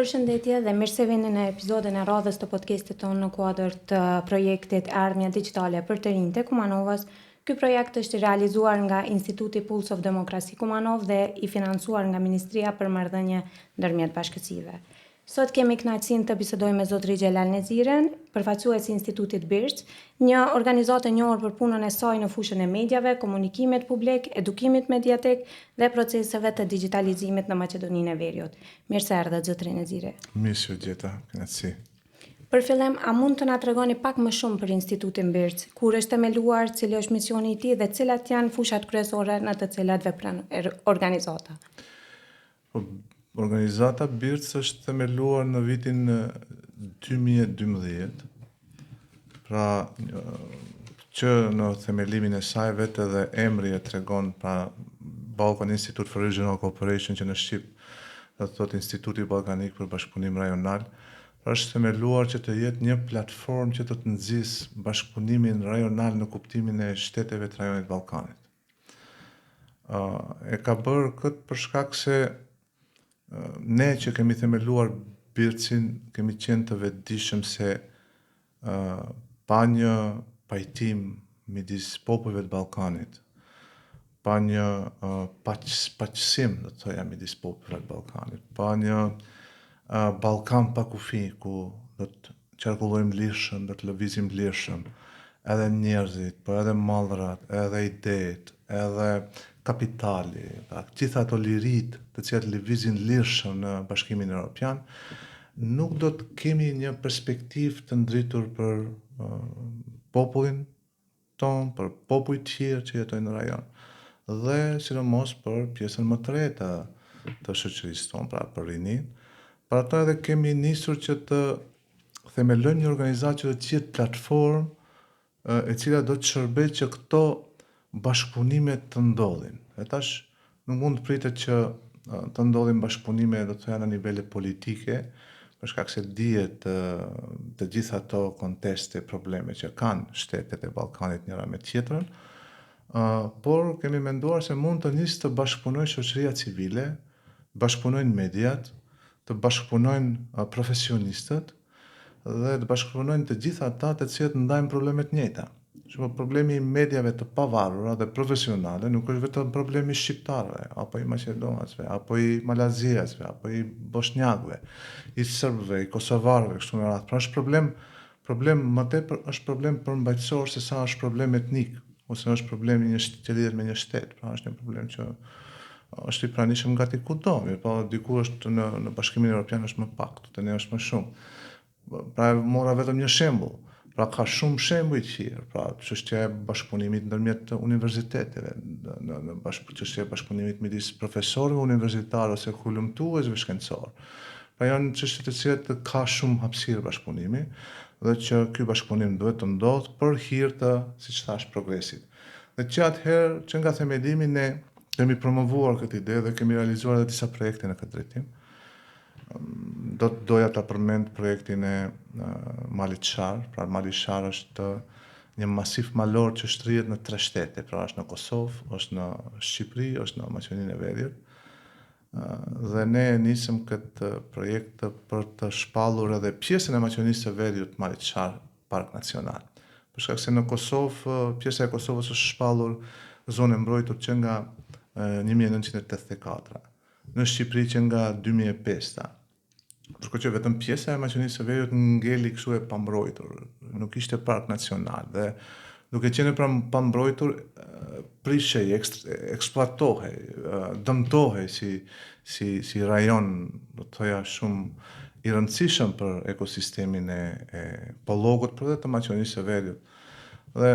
Përshëndetje dhe mirë se vini në episodin e radhës të podcastit tonë në kuadër të projektit Ardhmja Digjitale për të rinjtë e Kumanovës. Ky projekt është realizuar nga Instituti Pulse of Democracy Kumanov dhe i financuar nga Ministria për Marrëdhënie ndërmjet bashkësive. Sot kemi kënaqësinë të bisedojmë me Zotrin Xhelal Neziren, përfaqësues i Institutit Birç, një organizatë e njohur për punën e saj në fushën e mediave, komunikimit publik, edukimit mediatik dhe proceseve të digitalizimit në Maqedoninë e Veriut. Mirë se erdhët, Zotrin Nezire. Mirë se u gjeta, kënaqësi. Për fillim, a mund të na tregoni pak më shumë për Institutin Birç? Kur është themeluar, cili është misioni i tij dhe cilat janë fushat kryesore në të cilat vepron organizata? Organizata Birç është themeluar në vitin 2012. Pra që në themelimin e saj vetë edhe emri e tregon, pra Balkan Institute for Regional Cooperation, që në shqip do të thotë Instituti Ballkanik për Bashkëpunim Rajonal, është themeluar që të jetë një platformë që të nxjisë bashkëpunimin rajonal në kuptimin e shteteve të rajonit Ballkanit. E ka bërë këtë për shkak se ne që kemi themeluar Birçin kemi qenë të vetëdijshëm se pa një pajtim midis popujve të Ballkanit, pa një paqësim, do të thoja, midis popujve të Ballkanit, pa një Ballkan pa kufi, ku do të qarkullojmë lirshëm, do të lëvizim lirshëm, edhe njerëzit, po edhe mallrat, edhe idetë, edhe kapitali, pra gjitha ato lirit të cilat lëvizin lirshëm në Bashkimin Evropian, nuk do të kemi një perspektivë të ndritur për popullin ton, për popujt tjerë që jetojnë në rajon, dhe sidomos për pjesën më të re të shoqërisë tonë, pra për rinin. Për ato edhe kemi nisur që të themelojmë një organizatë që të jetë platformë e cila do të shërbejë që këto bashkëpunime të ndodhin. E tash nuk mund të pritet që të ndodhin bashkëpunime, do të thoya, në nivele politike, për shkak se dihet të gjitha ato konteste, probleme që kanë shtetet e Ballkanit njëra me tjetrën, por kemi menduar se mund të nisë të bashkëpunojnë shoqëria civile, bashkëpunojnë mediat, të bashkëpunojnë profesionistët dhe të bashkëpunojnë të gjitha ata të cilët ndajnë problemet njëjta. Shumë problemi i mediave të pavarura dhe profesionale nuk është vetëm problemi shqiptarëve, apo i maqedonasve, apo i malaziasve, apo i bosnjakëve, i serbëve, i kosovarëve, kështu me radhë. Pra është problem më tepër është problem përmbajtësor se sa është problem etnik, ose është problemi që lidhet me një shtet. Pra është një problem që është i pranishëm gati kudo, po diku është në Bashkimin Evropian është më pak, te ne është më shumë. Pra mora vetëm një shembull. Pra ka shumë shembuj të tjerë, pra çështja e bashkëpunimit ndërmjet universiteteve, çështja e bashkëpunimit midis profesorëve universitar ose hulumtuesve shkencor. Pra janë çështje të cilat ka shumë hapësirë bashkëpunimi dhe që ky bashkëpunim duhet të ndodhë për hir të, siç thash, progresit. Dhe që atëherë që nga themelimi ne kemi promovuar këtë ide dhe kemi realizuar edhe disa projekte në këtë drejtim. Doja ta përmend projektin e Malit Shar. Pra Mali Shar është një masif malor që shtrihet në 3 shtete, pra është në Kosovë, është në Shqipëri, është në Maqedoninë e Veriut. Dhe ne nisëm këtë projekt për të shpallur edhe pjesën e Maqedonisë së Veriut, Malit Shar, Park Nacional. Për shkak se në Kosovë, pjesa e Kosovës është shpallur zonë mbrojtur që nga 1984, në Shqipëri që nga 2005. Ndërkohë që vetëm pjesa e Maqedonisë së Veriut ngeli kështu e pambrojtur, nuk ishte park nacional dhe duke qenë pambrojtur prishej, eksploatohej, dëmtohej si rajon, do të thoja, shumë i rëndësishëm për ekosistemin e pollogut, por edhe të Maqedonisë së Veriut. Dhe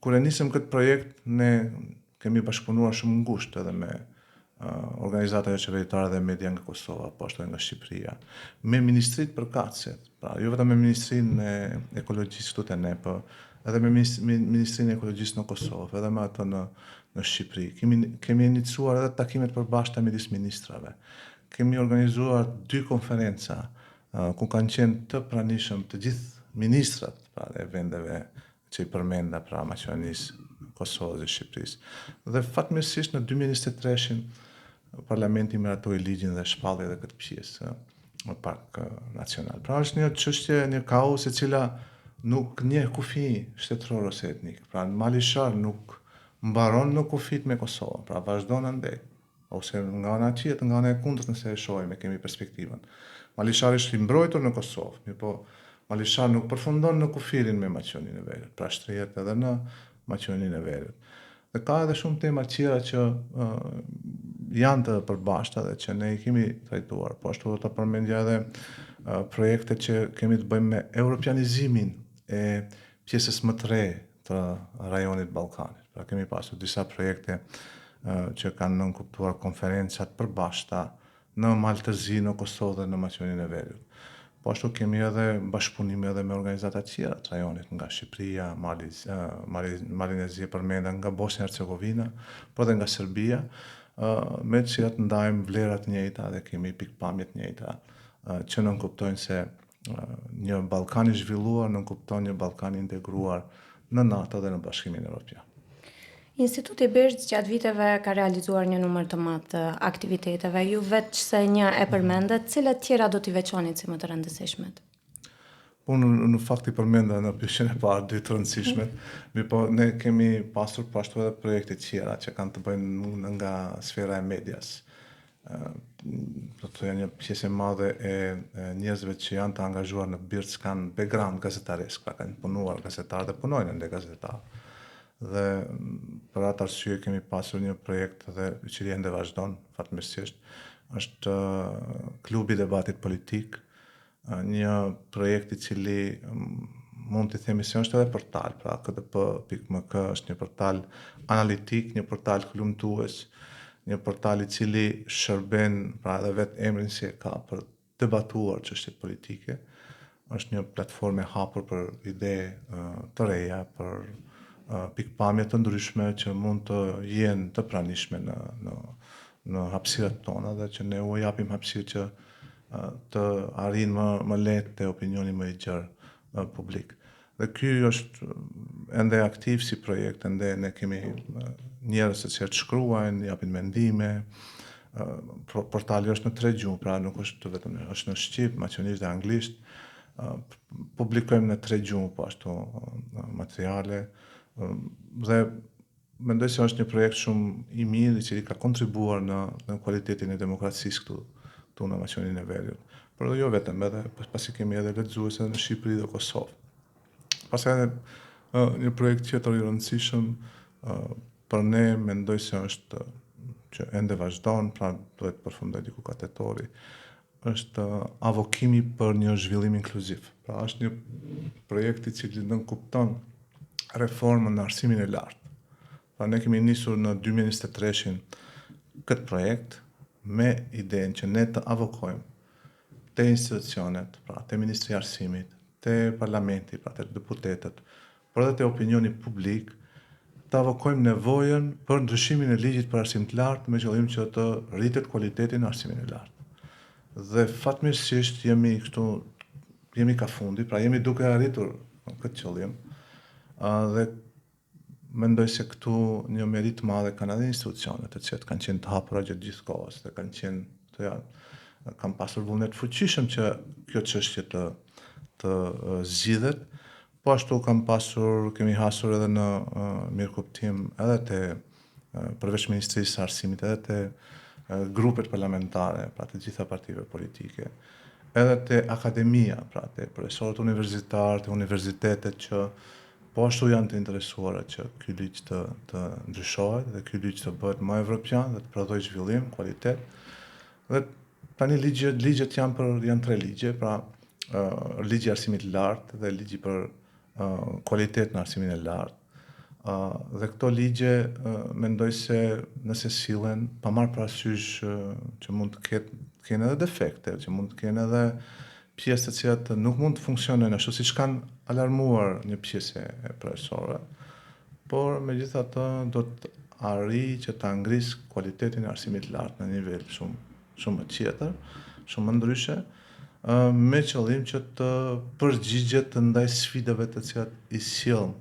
kur e nisëm këtë projekt, ne kemi bashkëpunuar shumë ngushtë edhe me organizata qeveritare dhe media nga Kosova, po ashtu edhe nga Shqipëria, me ministritë përkatëse, pra jo vetëm me Ministrinë e Ekologjisë këtu te ne, po edhe me Ministrinë e Ekologjisë në Kosovë, edhe me ato në Shqipëri. Kemi iniciuar edhe takimet përbashkëta midis ministrave. Kemi organizuar 2 konferenca ku kanë qenë të pranishëm të gjithë ministrat, pra dhe vendeve që i përmenda, pra Maqedonisë, Kosovës dhe Shqipërisë. Dhe fatmirësisht në 2023 Parlamenti miratoi ligjin dhe shpalli edhe këtë pjesë. park nacional. Pra është një çështje, një kaos e cila nuk njeh kufi shtetëror ose etnik. Pra Mali Shar nuk mbaron në kufit me Kosovën, pra vazhdon andej. Ose nga ana tjetër, nga ana e kundërt nëse e shohim, e kemi perspektivën. Mali Shar është i mbrojtur në Kosovë, mirëpo Mali Shar nuk përfundon në kufirin me Maqedoninë e Veriut, pra shtrihet edhe në Maqedoninë e Veriut. Dhe ka edhe shumë tema tjera që janë të përbashkëta dhe që ne i kemi trajtuar, po ashtu do ta përmendja edhe projekte që kemi të bëjmë me europianizimin e pjesës më të re të rajonit Ballkanit. Pra kemi pasur disa projekte që kanë nënkuptuar konferencat përbashkëta në Maltëzi, në Kosovë dhe në Maqedoninë e Veriut. Po ashtu kemi edhe bashkëpunime edhe me organizata tjera të rajonit, nga Shqipëria, Malinezia përmenda, nga Bosnia-Hercegovina, por edhe nga Serbia, me të cilat ndajmë vlerat njëjta dhe kemi pikpamjet njëjta, që nënkuptojnë se një Ballkan i zhvilluar nënkupton një Ballkan i integruar në NATO dhe në Bashkimin Evropian. Instituti Birç gjatë viteve ka realizuar një numër të madh të aktiviteteve. Ju veç se një e përmendet, cilat tjera do t'i veçonit si më të rëndësishmet? Unë në fakt i përmenda në pyetjen e parë dy të rëndësishmet, mirëpo ne kemi pasur po ashtu edhe projekte tjera që kanë të bëjnë nga sfera e medias. Do të thoya një pjesë e madhe e njerëzve që janë të angazhuar në Birç kanë background gazetaresk, pra kanë punuar gazetarë dhe punojnë ende gazetarë. Dhe për atë arsye kemi pasur një projekt dhe i cili ende vazhdon fatmirësisht, është klubi i debatit politik, një projekt i cili mund të themi se është edhe portal, pra KDP.mk është një portal analitik, një portal humbtues, një portal i cili shërben, pra edhe vetë emrin si e ka, për debatuar çështjet politike. Është një platformë e hapur për ide të reja, për pikpamje të ndryshme që mund të jenë të pranishme në hapësirat tona dhe që ne u japim hapësirë që të arrijnë më lehtë te opinioni më i gjerë publik. Dhe ky është ende aktiv si projekt, ende ne kemi njerëz që shkruajnë, japin mendime. Portali është në 3 gjuhë, pra nuk është vetëm është në shqip, maqedonisht dhe anglisht. Publikojmë në 3 gjuhë po ashtu materiale. Dhe mendoj se është një projekt shumë i mirë i cili ka kontribuar në kualitetin e demokracisë këtu në Maqedoninë e Veriut. Por jo vetëm, edhe pasi kemi edhe lexuese në Shqipëri dhe Kosovë. Pastaj një projekt tjetër i rëndësishëm për ne mendoj se është që ende vazhdon, pra duhet përfundoj diku ka tetori, është avokimi për një zhvillim inkluziv. Pra është një projekt i cili nënkupton reformën në arsimin e lartë. Pra ne kemi nisur në 2023 këtë projekt me idenë që ne të avokojmë te institucionet, pra te Ministri i Arsimit, te Parlamenti, pra te deputetët, por edhe te opinioni publik, të avokojmë nevojën për ndryshimin e ligjit për arsim të lartë me qëllim që të rritet kualiteti në arsimin e lartë. Dhe fatmirësisht jemi ka fundi, pra jemi duke arritur këtë qëllim. Dhe mendoj se këtu një merit madhe kanë edhe institucionet të cilat kanë qenë të hapura gjatë gjithë kohës dhe kanë pasur vullnet fuqishëm që kjo çështje të zgjidhet. Po ashtu kemi hasur edhe në mirëkuptim edhe te përveç Ministrisë së Arsimit, edhe te grupet parlamentare, pra të gjitha partive politike, edhe te akademia, pra te profesorët universitarë, te universitetet që po ashtu janë të interesuara që ky ligj të ndryshohet dhe ky ligj të bëhet më evropian dhe të prodhojë zhvillim, kualitet. Dhe tani ligjet janë 3 ligje, pra ligji i arsimit të lartë dhe ligji për kualitet në arsimin e lartë. Dhe këto ligje mendoj se nëse sillen pa marrë parasysh që mund të kenë edhe defekte, që mund të kenë edhe pjesë të cilat nuk mund të funksionojnë ashtu siç kanë alarmuar një pjesë e profesorëve, por megjithatë do të arrijë që ta ngrisë kualitetin e arsimit të lartë në nivel shumë më tjetër, shumë më ndryshe, me qëllim që të përgjigjet ndaj sfidave të cilat i sjell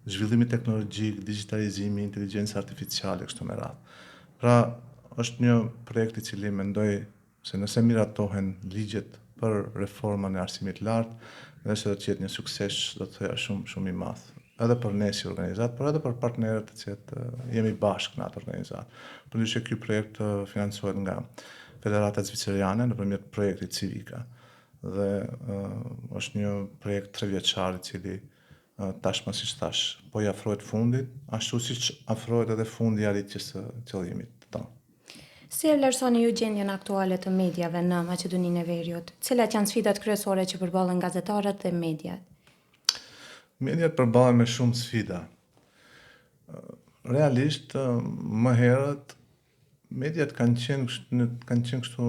zhvillimi teknologjik, digitalizimi, inteligjenca artificiale kështu me radhë. Pra është një projekt i cili mendoj se nëse miratohen ligjet për reformën e arsimit lartë, dhe se do të jetë një sukses, do të thoya shumë i madh. Edhe për ne si organizat, por edhe për partnerët të cilët jemi bashkë në atë organizat. Përndryshe ky projekt financohet nga Federata Zviceriane nëpërmjet projektit Civica dhe është një projekt 3 vjeçar i cili tashmë siç thash, po i afrohet fundit, ashtu siç afrohet edhe fundi i arritjes së qëllimit tonë. Si e vlerësoni ju gjendjen aktuale të mediave në Maqedoninë e Veriut? Cilat janë sfidat kryesore që përballen gazetarët dhe mediat? Mediat përballen me shumë sfida. Realisht, më herët, mediat kanë qenë kështu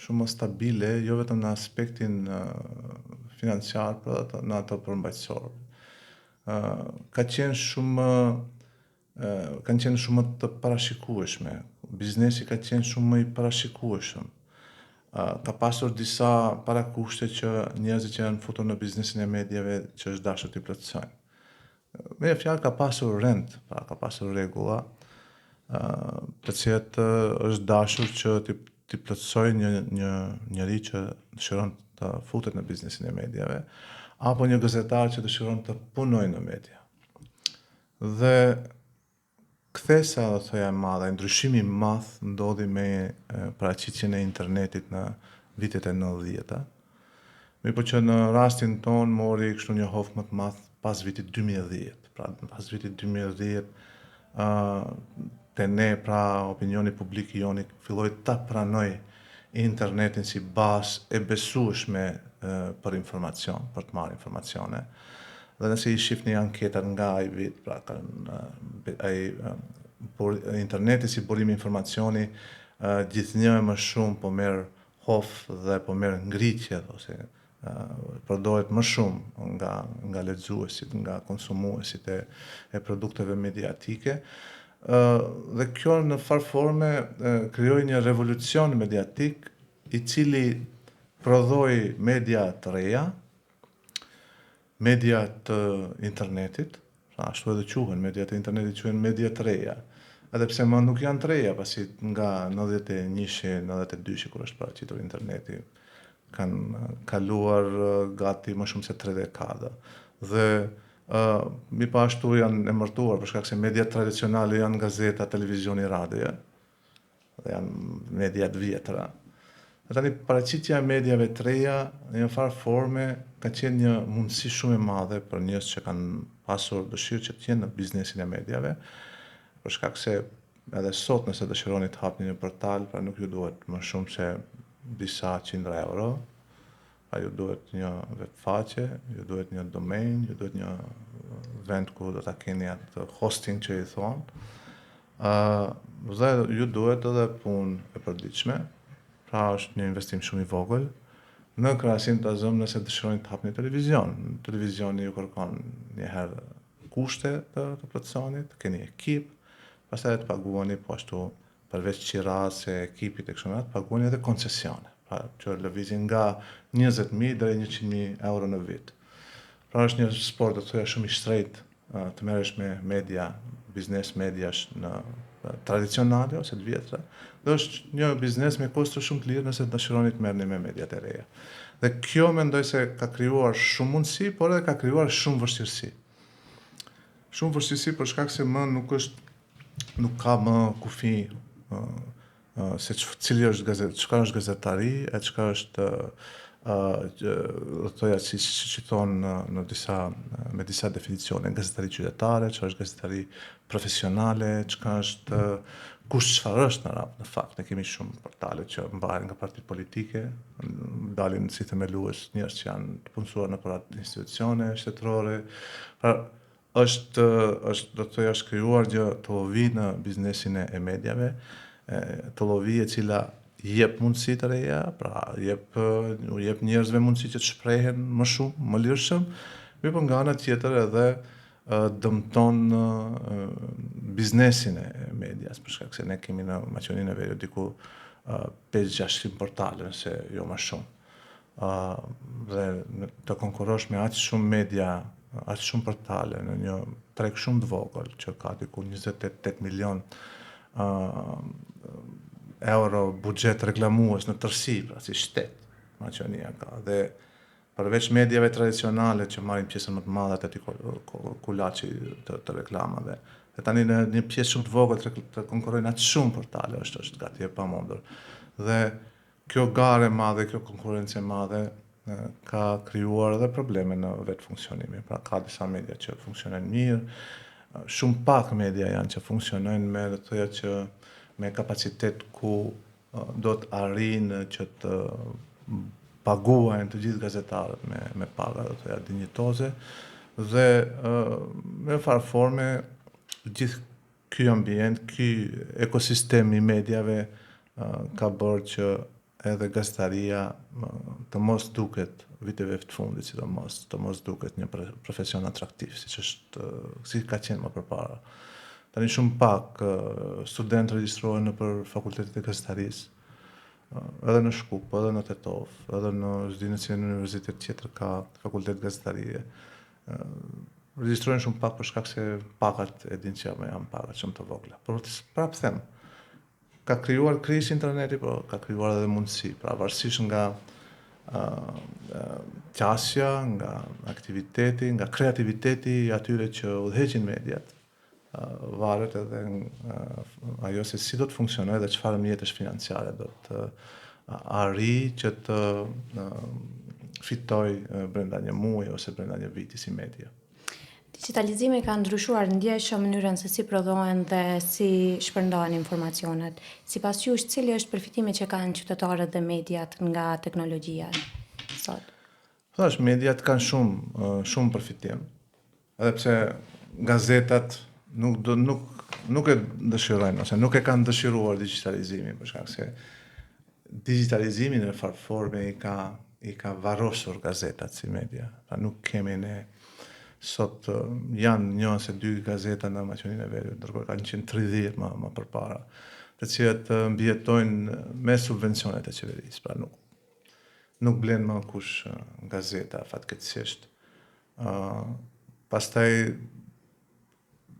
shumë stabile, jo vetëm në aspektin financiar, por edhe në ato përmbajtësor. Kanë qenë shumë të parashikueshme. Biznesi ka qenë shumë më i parashikueshëm. Ka pasur disa parakushte që njerëzit që janë futur në biznesin e mediave që është dashur t'i plotësojnë. Me një fjalë ka pasur rent, pra ka pasur rregulla, të cilat është dashur që t'i plotësojë një njeri që dëshiron të futet në biznesin e mediave, apo një gazetar që dëshiron të punojë në media. Dhe kthesa, do thoya e madhe, ndryshimi i madh ndodhi me paraqitjen e internetit në vitet e 90-ta. Mirëpo që në rastin ton mori kështu një hof më të madh pas vitit 2010. Pra pas vitit 2010 te ne pra opinioni publik i joni filloi ta pranoj internetin si bazë e besueshme për informacion, për të marrë informacione. Dhe nëse i shifni anketat nga ai vit, pra interneti si burim informacioni, gjithnjë më shumë po merr hof dhe po merr ngritje ose përdoret më shumë nga lexuesit, nga konsumuesit e produkteve mediatike. Dhe kjo në farforme krijoi një revolucion mediatik i cili prodhoi media të reja, media të internetit, ashtu edhe quhen, media të internetit quhen media të reja. Edhe pse më nuk janë të reja, pasi nga 91-92 kur është paraqitur interneti, kanë kaluar gati më shumë se 3 dekada. Dhe mi pa ashtu janë emërtuar për shkak se mediat tradicionale janë gazeta, televizioni, radio, dhe janë media të vjetra. Dhe tani paraqitja e mediave të reja në një farë forme ka qenë një mundësi shumë e madhe për njerëz që kanë pasur dëshirë që të jenë në biznesin e mediave, për shkak se edhe sot nëse dëshironi të hapni një portal, pra nuk ju duhet më shumë se disa qindra euro, pra ju duhet një webfaqe, ju duhet një domain, ju duhet një vend ku do ta keni atë hosting që i thonë, dhe ju duhet edhe punë e përditshme. Pra është një investim shumë i vogël, në krahasim të azëm nëse dëshironi të hapni televizion. Televizioni ju kërkon njëherë kushte të plotësoni, të keni ekip, pastaj të paguani po ashtu përveç qiras e ekipit e kështu me radhë, paguani edhe koncesione, pra që lëvizin nga 20.000 deri 100.000 euro në vit. Pra është një sport do të thoya shumë i shtrenjtë të merresh me media, biznes mediash në tradicionale ose të vjetra, dhe është një biznes me kosto shumë të lirë nëse dëshironi të merrni me mediat e reja. Dhe kjo mendoj se ka krijuar shumë mundësi, por edhe ka krijuar shumë vështirësi. Shumë vështirësi për shkak se më nuk ka më kufi se çka është gazetari, e çka është do thoya si thonë me disa definicione, gazetari qytetare, çka është gazetari profesionale, çka është çfarë është në fakt. Ne kemi shumë portale që mbahen nga partitë politike, dalin si themelues njerëz që janë të punësuar në institucione shtetërore. Pra është do të thoya krijuar gjë të llovi në biznesin e mediave, të llovi e cila jep mundësi të reja, pra jep njerëzve mundësi që të shprehen më shumë, më lirshëm, por nga ana tjetër edhe dëmton biznesin e medias, për shkak se ne kemi në Maqedoninë e Veriut diku 5-600 portale, nëse jo më shumë. Dhe të konkurosh me aq shumë media, aq shumë portale në një treg shumë të vogël që ka diku 28 milion euro buxhet reklamues në tërësi, pra si shtet. Maqedonia ka. Dhe përveç medjave tradicionale që marrin pjesën më të madhe aty kulaçi të reklamave. Dhe tani në një pjesë shumë të vogël të konkurrojnë atë shumë portale, është gati e pamundur. Dhe kjo garë e madhe, kjo konkurrencë e madhe ka krijuar edhe probleme në vetë funksionimi. Pra ka disa media që funksionojnë mirë, shumë pak media janë që funksionojnë me, do të thoya që me kapacitet ku do të arrijnë që të paguajnë të gjithë gazetarët me paga, do të thoya dinjitoze, dhe me farë forme gjithë ky ambient, ky ekosistem i mediave ka bërë që edhe gazetaria të mos duket viteve të fundit, sidomos të mos duket një profesion atraktiv, si ka qenë më përpara. Tani shumë pak studentë regjistrohen nëpër fakultetet e gazetarisë, edhe në Shkup, edhe në Tetov, edhe në çdo në universitet tjetër ka fakultet gazetarie. Regjistrohen shumë pak për shkak se pagat e din që janë pagat shumë të vogla. Por prapë them, ka krijuar krizë interneti, por ka krijuar edhe mundësi, pra varësisht nga qasja, nga aktiviteti, nga kreativiteti i atyre që udhëheqin mediat, varet edhe ajo se si do të funksionojë dhe çfarë mjetesh financiare do të arrijë që të fitoj brenda një muaji ose brenda një viti si media. Digitalizimi ka ndryshuar ndjeshëm mënyrën se si prodhohen dhe si shpërndahen informacionet. Sipas jush, cili është përfitimi që kanë qytetarët dhe mediat nga teknologjia sot? Thash, mediat kanë shumë përfitim. Edhe pse gazetat nuk e dëshirojnë ose nuk e kanë dëshiruar digitalizimin, për shkak se digitalizimi në farë forme i ka varrosur gazetat si media. Pra nuk kemi ne sot janë një ose dy gazeta në Maqedoninë e Veriut, ndërkohë ka 130 më përpara, të cilat mbijetojnë me subvencionet e qeverisë, pra nuk blen më kush gazeta fatkeqësisht. Pastaj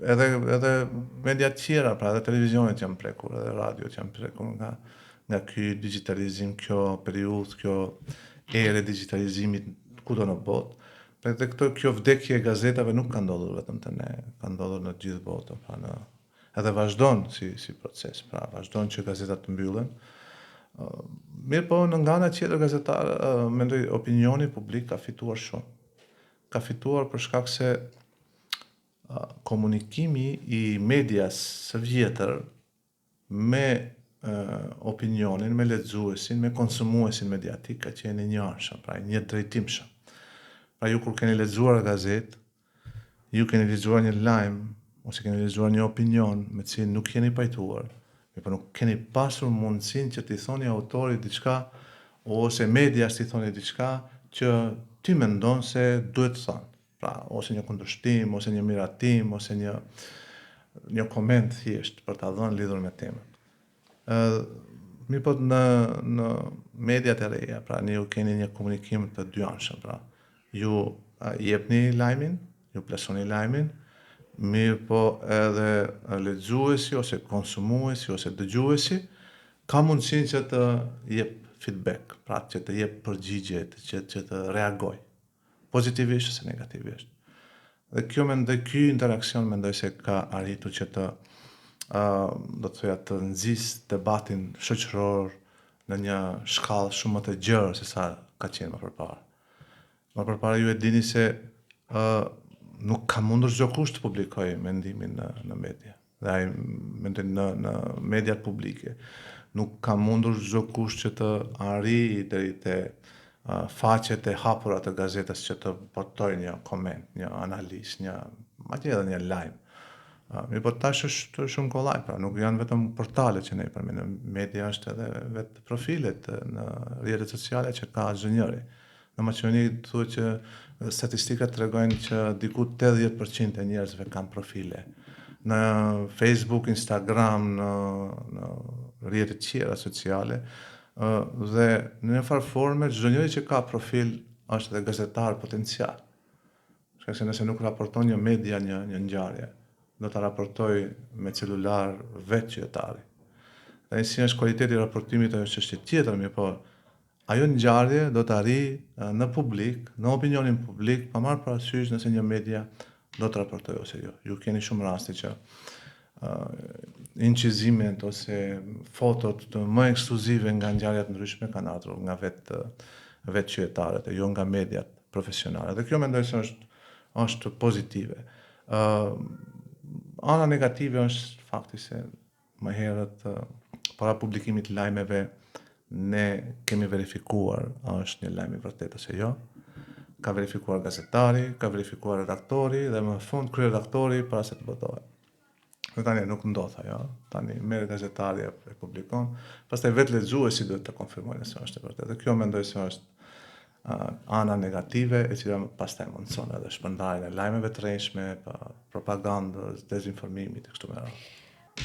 edhe media të tjera, pra edhe televizionet janë prekur, edhe radiot janë prekur nga ky digitalizim, kjo periudhë, kjo erë digitalizimit kudo në botë. Dhe kjo vdekje e gazetave nuk ka ndodhur vetëm te ne, ka ndodhur në gjithë botën, pra edhe vazhdon si proces, pra vazhdon që gazetat të mbyllen. Mirë po, në nga ana tjetër mendoj opinioni publik ka fituar shumë. Ka fituar për shkak se komunikimi i medias së vjetër me opinionin, me lexuesin, me konsumuesin mediatik ka qenë i njëanshëm, pra i një drejtimshëm. Pra ju kur keni lexuar gazet, ju keni lexuar një lajm, ose keni lexuar një opinion me cilin nuk jeni pajtuar, por nuk keni pasur mundësinë që t'i thoni autorit diçka, ose medias t'i thoni diçka që ti mendon se duhet të thonë. Pra, ose një kundërshtim, ose një miratim, ose një koment thjesht për ta dhënë lidhur me temën. Mirë po në mediat e reja, pra ju keni një komunikim të dyanshëm, pra ju jepni lajmin, ju plasoni lajmin, mirë po edhe lexuesi ose konsumuesi ose dëgjuesi ka mundësinë që të jep feedback, pra që të jep përgjigje, që të reagoj, pozitivisht ose negativisht. Dhe ky interakcion mendoj se ka arritur që të do të thoya të nxjisë debatin shoqëror në një shkallë shumë më të gjerë se sa ka qenë më përpara. Më përpara ju e dini se nuk ka mundur çdo kush të publikojë mendimin në media. Dhe ai mendoj në mediat publike. Nuk ka mundur çdo kush që të arrijë deri te faqet e hapura të gazetës që të portojë një koment, një analizë, madje edhe një lajm. Mirë po tash është shumë kollaj, pra nuk janë vetëm portale që ne i përmendim, media është edhe vetë profilet në rrjetet sociale që ka çdo njeri. Në Maqedoni thuhet që statistikat tregojnë që diku 80% e njerëzve kanë profile. Në Facebook, Instagram, në rrjetet tjera sociale, dhe në një farë forme çdo njeri që ka profil është edhe gazetar potencial. Shkak se nëse nuk raporton një media një ngjarje, do ta raportoj me celular vetë qytetari. Dhe si është kualiteti i raportimit është çështje tjetër, mirë po ajo ngjarje do të arrijë në publik, në opinionin publik, pa marrë parasysh nëse një media do të raportojë ose jo. Ju keni shumë raste që incizimet ose fotot më ekskluzive nga ngjarjet ndryshme kanë ardhur nga vetë qytetarët e jo nga mediat profesionale. Dhe kjo mendoj se është pozitive. Ana negative është fakti se më herët para publikimit të lajmeve ne kemi verifikuar a është një lajm i vërtetë ose jo. Ka verifikuar gazetari, ka verifikuar redaktori dhe më fund kryeredaktori para se të botohet. Dhe tani nuk ndodh ajo. Tani merr gazetari e publikon, pastaj vetë lexuesi duhet të konfirmojë se është e vërtetë. Dhe kjo mendoj se është ana negative e cila pastaj mundson edhe shpërndarjen e lajmeve të rreshme, propagandës, dezinformimit e kështu me radhë.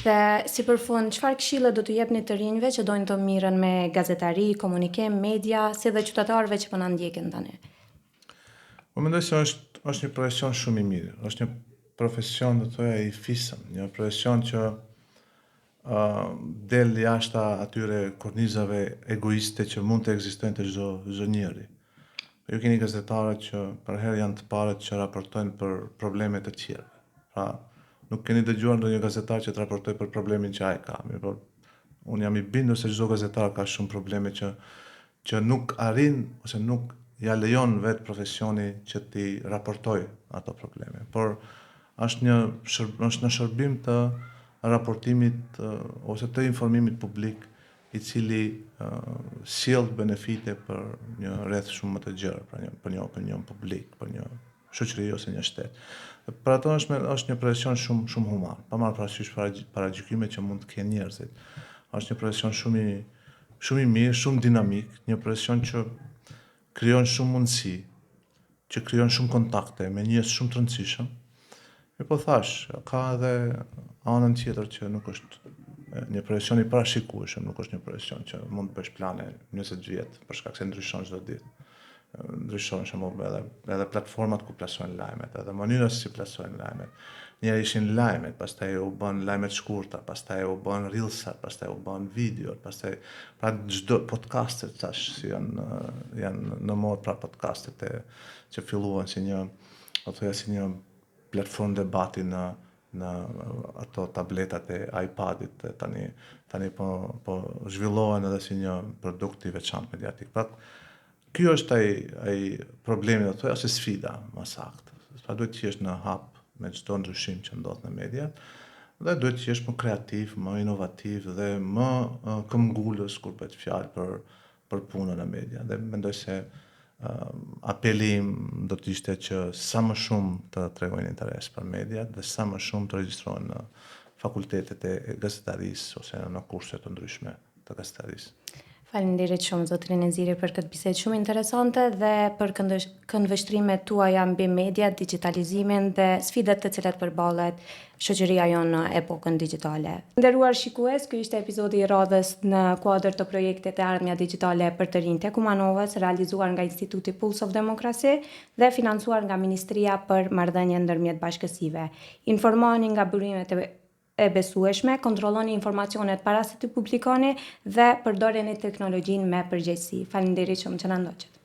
Dhe si përfund, çfarë këshille do t'u jepni të rinjve që dojnë të mirën me gazetari, komunikim, media, si dhe qytetarëve që po na ndjekin tani? Po mendoj se është një profesion shumë i mirë. Është një profesion, do të thoya, i fisëm, një profesion që del jashtë atyre kornizave egoiste që mund të ekzistojnë te çdo njeri. Ju keni gazetarët që për herë janë të parët që raportojnë për probleme të tjera. Pra, nuk keni dëgjuar ndonjë gazetar që të raportojë për problemin që ai ka. Por unë jam i bindur se çdo gazetar ka shumë probleme që nuk arrin ose nuk ja lejon vetë profesioni që ti raportoj ato probleme. Por është në shërbim të raportimit ose të informimit publik i cili sjell benefite për një rreth shumë më të gjerë, për një opinion publik, për një shoqëri ose një shtet. Për ato është një profesion shumë human, pa marrë parasysh paragjykimet që mund të kenë njerëzit. Është një profesion shumë i mirë, shumë dinamik, një profesion që krijon shumë mundësi, që krijon shumë kontakte me njerëz shumë të rëndësishëm. Po thash, ka edhe anën tjetër që nuk është një profesion i parashikueshëm, nuk është një profesion që mund të bësh plane 20 vjet për shkak se ndryshon çdo ditë. Ndryshon edhe platformat ku plasojnë lajmet, edhe mënyra si plasojnë lajmet. Njerë ishin lajmet, pastaj u bën lajmet shkurta, pastaj u bën reelsat, pastaj u bën videot, pastaj pra çdo podcastet tash si janë në modë pra podcastet që filluan si një platform debati në ato tabletat e iPadit, tani po zhvillohen edhe si një produkt i veçantë mediatik. Pra, ky është ai problemi, do të thoya, ose sfida, më saktë. Pra duhet të jesh në hap me çdo ndryshim që ndodh në media, dhe duhet të jesh më kreativ, më inovativ dhe më këmbgulës kur bëhet fjalë për punën e media. Dhe mendoj se apeli im do të ishte që sa më shumë të tregojnë interes për mediat dhe sa më shumë të regjistrohen në fakultetet e gazetarisë ose në kurse të ndryshme të gazetarisë. Faleminderit shumë zotrin Neziri për këtë bisedë shumë interesante dhe për këndvështrimet tuaja mbi media, digitalizimin dhe sfidat të cilat përballet shoqëria jonë në epokën digjitale. Nderuar shikues, ky ishte epizodi i radhës në kuadër të projektit e ardhmja digjitale për të rinjtë e Kumanovës, realizuar nga Instituti Pulse of Democracy dhe financuar nga Ministria për Marrëdhënie ndërmjet bashkësive. Informoheni nga burimet e besueshme, kontrolloni informacionet para se të publikoni dhe përdoreni teknologjinë me përgjegjësi. Faleminderit shumë që na ndoqët.